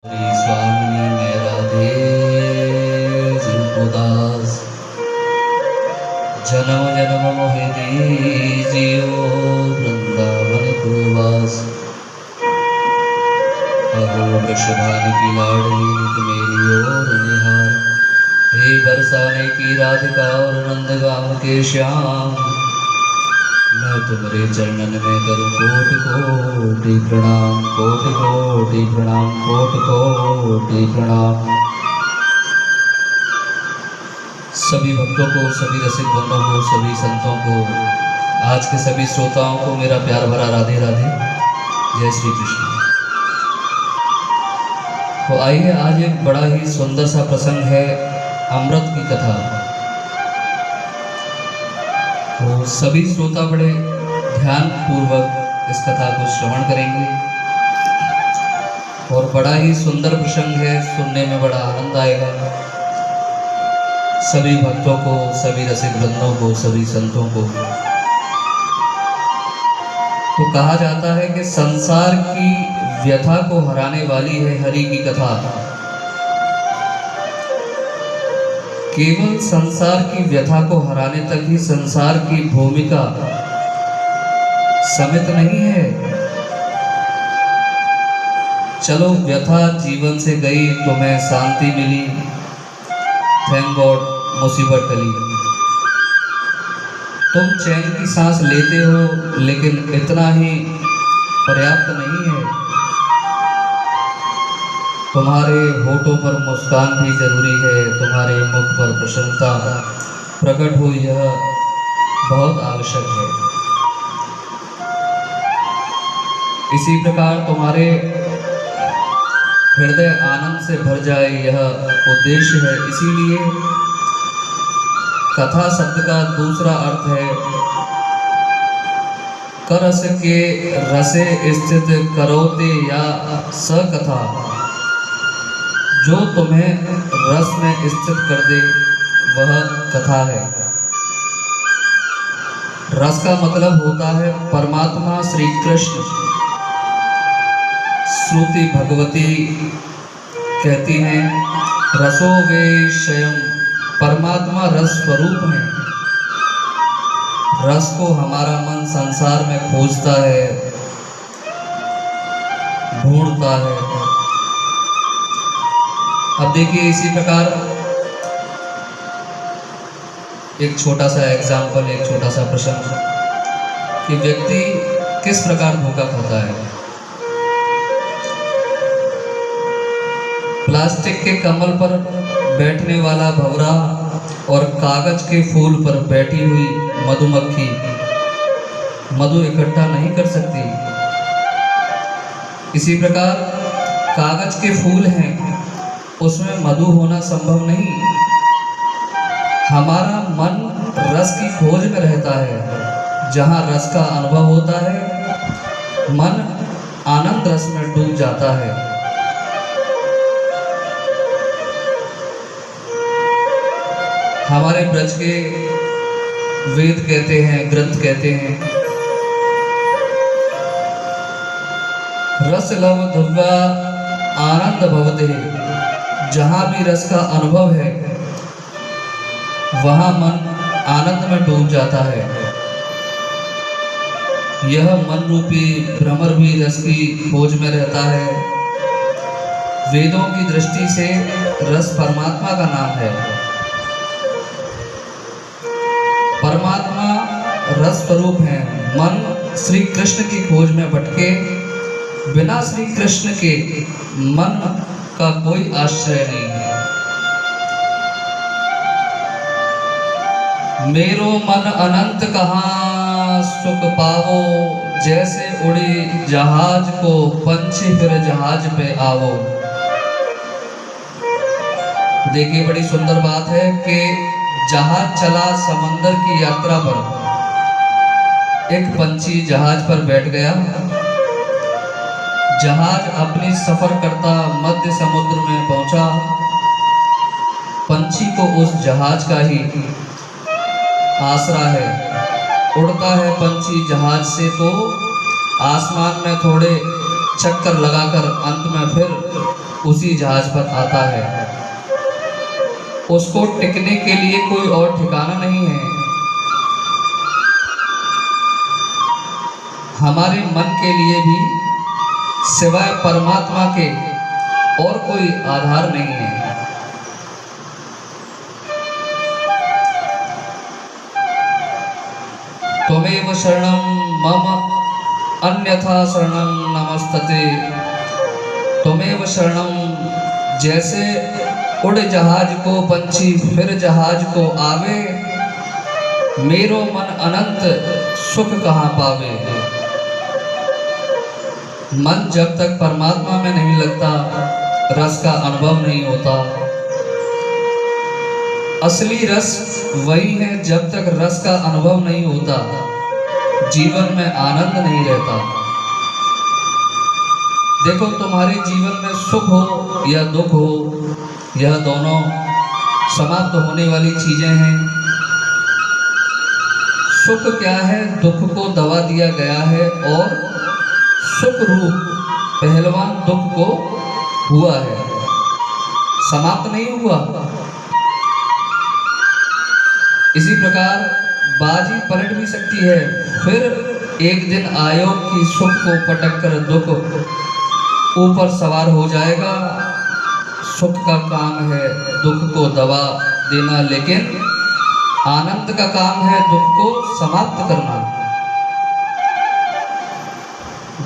स्वामिनी मैं राधे जिनको जन्म जन्म मोहि दीजियो वृंदावन को वास। अहो वृषभान की लाडली नित मेरी ओर निहार, हे बरसाने की राधिका और नंदगाम के श्याम, मैं तुम्हारे चरणन में करूं कोटि कोटि प्रणाम, कोटि कोटि प्रणाम, कोटि कोटि प्रणाम। सभी भक्तों को, सभी रसिक बंधुओं को, सभी संतों को, आज के सभी श्रोताओं को मेरा प्यार भरा राधे राधे, जय श्री कृष्ण। तो आइए, आज एक बड़ा ही सुंदर सा प्रसंग है, अमृत की कथा। तो सभी श्रोता बड़े ध्यान पूर्वक इस कथा को श्रवण करेंगे और बड़ा ही सुंदर प्रसंग है, सुनने में बड़ा आनंद आएगा। सभी भक्तों को, सभी रसिक वृंदों को, सभी संतों को। तो कहा जाता है कि संसार की व्यथा को हराने वाली है हरि की कथा। केवल संसार की व्यथा को हराने तक ही संसार की भूमिका सीमित नहीं है। चलो, व्यथा जीवन से गई, तुम्हें शांति मिली, थैंक गॉड, मुसीबत टली, तुम चैन की सांस लेते हो, लेकिन इतना ही पर्याप्त नहीं है। तुम्हारे होठों पर मुस्कान भी जरूरी है, तुम्हारे मुख पर प्रसन्नता प्रकट हो, यह बहुत आवश्यक है। इसी प्रकार तुम्हारे हृदय आनंद से भर जाए, यह उद्देश्य है। इसीलिए कथा शब्द का दूसरा अर्थ है करस के रसे स्थित करोते या सकथा, जो तुम्हें रस में स्थित कर दे वह कथा है। रस का मतलब होता है परमात्मा श्री कृष्ण। श्रुति भगवती कहती हैं, रसो वे स्वयं, परमात्मा रस स्वरूप है। रस को हमारा मन संसार में खोजता है, ढूंढता है। अब देखिए, इसी प्रकार एक छोटा सा एग्जाम्पल, एक छोटा सा प्रसंग कि व्यक्ति किस प्रकार धोखा खाता है। प्लास्टिक के कमल पर बैठने वाला भंवरा और कागज के फूल पर बैठी हुई मधुमक्खी मधु इकट्ठा नहीं कर सकती। इसी प्रकार कागज के फूल हैं, उसमें मधु होना संभव नहीं। हमारा मन रस की खोज में रहता है। जहाँ रस का अनुभव होता है, मन आनंद रस में डूब जाता है। हमारे ब्रज के वेद कहते हैं, ग्रंथ कहते हैं, रस लव धुव्वा आनंद भवते। जहाँ भी रस का अनुभव है, वहाँ मन आनंद में डूब जाता है। यह मन रूपी भ्रमर भी रस की खोज में रहता है। वेदों की दृष्टि से रस परमात्मा का नाम है। परमात्मा रस स्वरूप है। मन श्री कृष्ण की खोज में भटके, बिना श्री कृष्ण के मन का कोई आश्रय नहीं है। मेरो मन अनंत कहाँ सुख पावो, जैसे उड़ी जहाज को पंछी फिर जहाज पे आवो। देखिए, बड़ी सुंदर बात है कि जहाज चला समंदर की यात्रा पर, एक पंछी जहाज पर बैठ गया। जहाज अपनी सफर करता मध्य समुद्र में पहुंचा। पंछी को उस जहाज का ही आसरा है। उड़ता है पंछी जहाज से तो आसमान में थोड़े चक्कर लगाकर अंत में फिर उसी जहाज पर आता है। उसको टिकने के लिए कोई और ठिकाना नहीं है। हमारे मन के लिए भी सिवाय परमात्मा के और कोई आधार नहीं है। त्वमेव शरणं मम अन्यथा शरणं नमस्तते। त्वमेव शरणं, जैसे उड़ जहाज को पंछी फिर जहाज को आवे, मेरो मन अनंत सुख कहाँ पावे। मन जब तक परमात्मा में नहीं लगता, रस का अनुभव नहीं होता। असली रस वही है, जब तक रस का अनुभव नहीं होता, जीवन में आनंद नहीं रहता। देखो, तुम्हारे जीवन में सुख हो या दुख हो, यह दोनों समाप्त होने वाली चीजें हैं। सुख क्या है? दुख को दबा दिया गया है और सुख रूप पहलवान दुख को हुआ है, समाप्त नहीं हुआ। इसी प्रकार बाजी पलट भी सकती है, फिर एक दिन आयोग की सुख को पटक कर दुख ऊपर सवार हो जाएगा। सुख का काम है दुख को दबा देना, लेकिन आनंद का काम है दुख को समाप्त करना।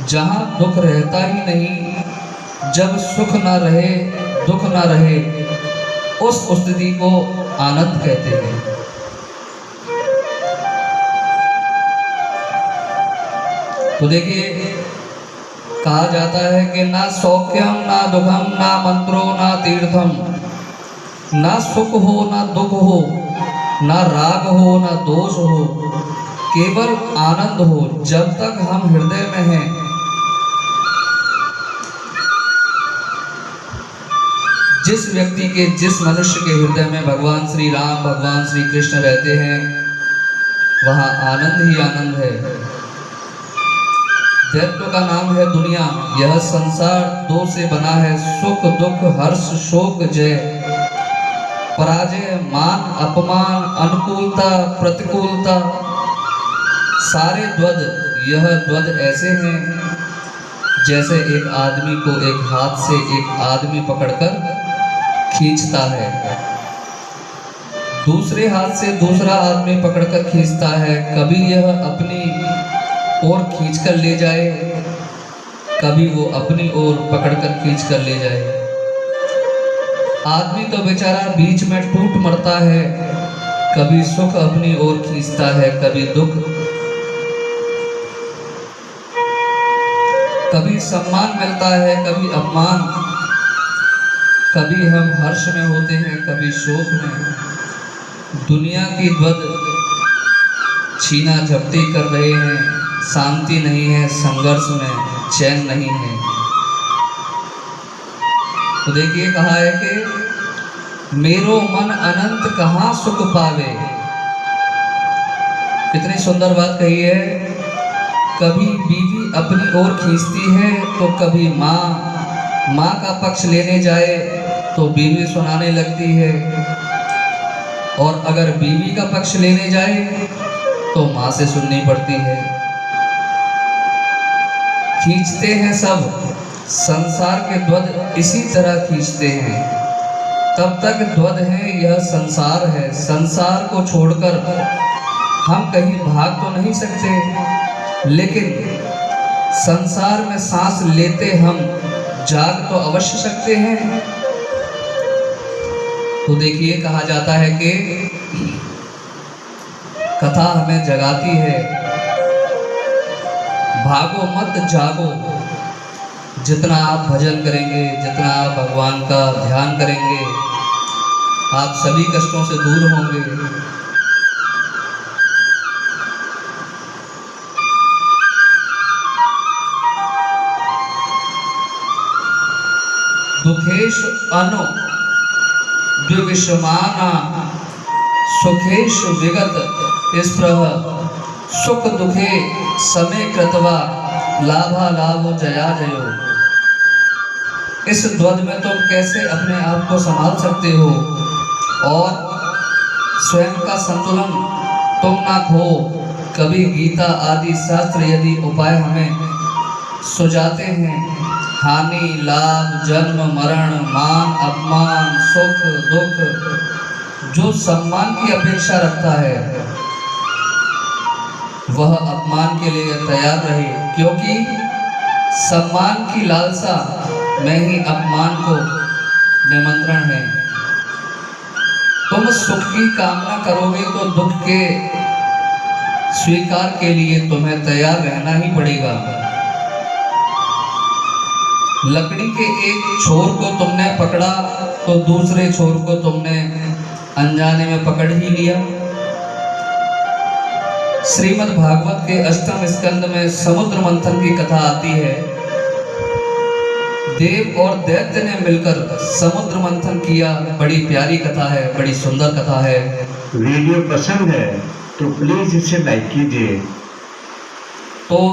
जहां दुख रहता ही नहीं, जब सुख ना रहे दुख ना रहे, उस स्थिति को आनंद कहते हैं। तो देखिए, कहा जाता है कि ना सौख्यम ना दुखम ना मंत्रो ना तीर्थम, ना सुख हो ना दुख हो, ना राग हो ना दोष हो, केवल आनंद हो। जब तक हम हृदय में हैं, जिस व्यक्ति के, जिस मनुष्य के हृदय में भगवान श्री राम भगवान श्री कृष्ण रहते हैं, वहाँ आनंद ही आनंद है। दैत्य का नाम है दुनिया। यह संसार दो से बना है, सुख दुख हर्ष शोक जय, पराजय मान अपमान, अनुकूलता प्रतिकूलता, सारे द्वंद। यह द्वंद ऐसे हैं जैसे एक आदमी को एक हाथ से एक आदमी पकड़कर खींचता है, दूसरे हाथ से दूसरा आदमी पकड़कर खींचता है। कभी यह अपनी ओर खींचकर ले जाए, कभी वो अपनी ओर पकड़कर खींचकर ले जाए। आदमी तो बेचारा बीच में टूट मरता है, कभी सुख अपनी ओर खींचता है, कभी दुख, कभी सम्मान मिलता है, कभी अपमान, कभी हम हर्ष में होते हैं, कभी शोक में। दुनिया की द्वंद छीना झपटी कर रहे हैं, शांति नहीं है, संघर्ष में चैन नहीं है। तो देखिए, कहा है कि मेरो मन अनंत कहाँ सुख पावे। कितनी सुंदर बात कही है। कभी बीवी अपनी ओर खींचती है तो कभी माँ का पक्ष लेने जाए तो बीवी सुनाने लगती है, और अगर बीवी का पक्ष लेने जाए तो माँ से सुननी पड़ती है। खींचते हैं सब, संसार के द्वंद इसी तरह खींचते हैं। तब तक द्वंद है, यह संसार है। संसार को छोड़कर हम कहीं भाग तो नहीं सकते, लेकिन संसार में सांस लेते हम जाग तो अवश्य सकते हैं। तो देखिए, कहा जाता है कि कथा हमें जगाती है, भागो मत जागो। जितना आप भजन करेंगे, जितना आप भगवान का ध्यान करेंगे, आप सभी कष्टों से दूर होंगे। दुखेश अनु द्विविषमाना, सुखेश विगत स्पृह, सुख दुखे समय कृतवा, लाभा लाभो जया जयो। इस द्वंद में तुम कैसे अपने आप को संभाल सकते हो और स्वयं का संतुलन तुम ना खो। कभी गीता आदि शास्त्र यदि उपाय हमें सुझाते हैं, हानि लाभ जन्म मरण मान अपमान सुख दुख, जो सम्मान की अपेक्षा रखता है वह अपमान के लिए तैयार रहे, क्योंकि सम्मान की लालसा में ही अपमान को निमंत्रण है। तुम सुख की कामना करोगे तो दुख के स्वीकार के लिए तुम्हें तैयार रहना ही पड़ेगा। लकड़ी के एक छोर को तुमने पकड़ा तो दूसरे छोर को तुमने अनजाने में पकड़ ही लिया। श्रीमद् भागवत के 8वें स्कंद में समुद्र मंथन की कथा आती है। देव और दैत्य ने मिलकर समुद्र मंथन किया। बड़ी प्यारी कथा है, बड़ी सुंदर कथा है। वीडियो पसंद है तो प्लीज इसे लाइक कीजिए।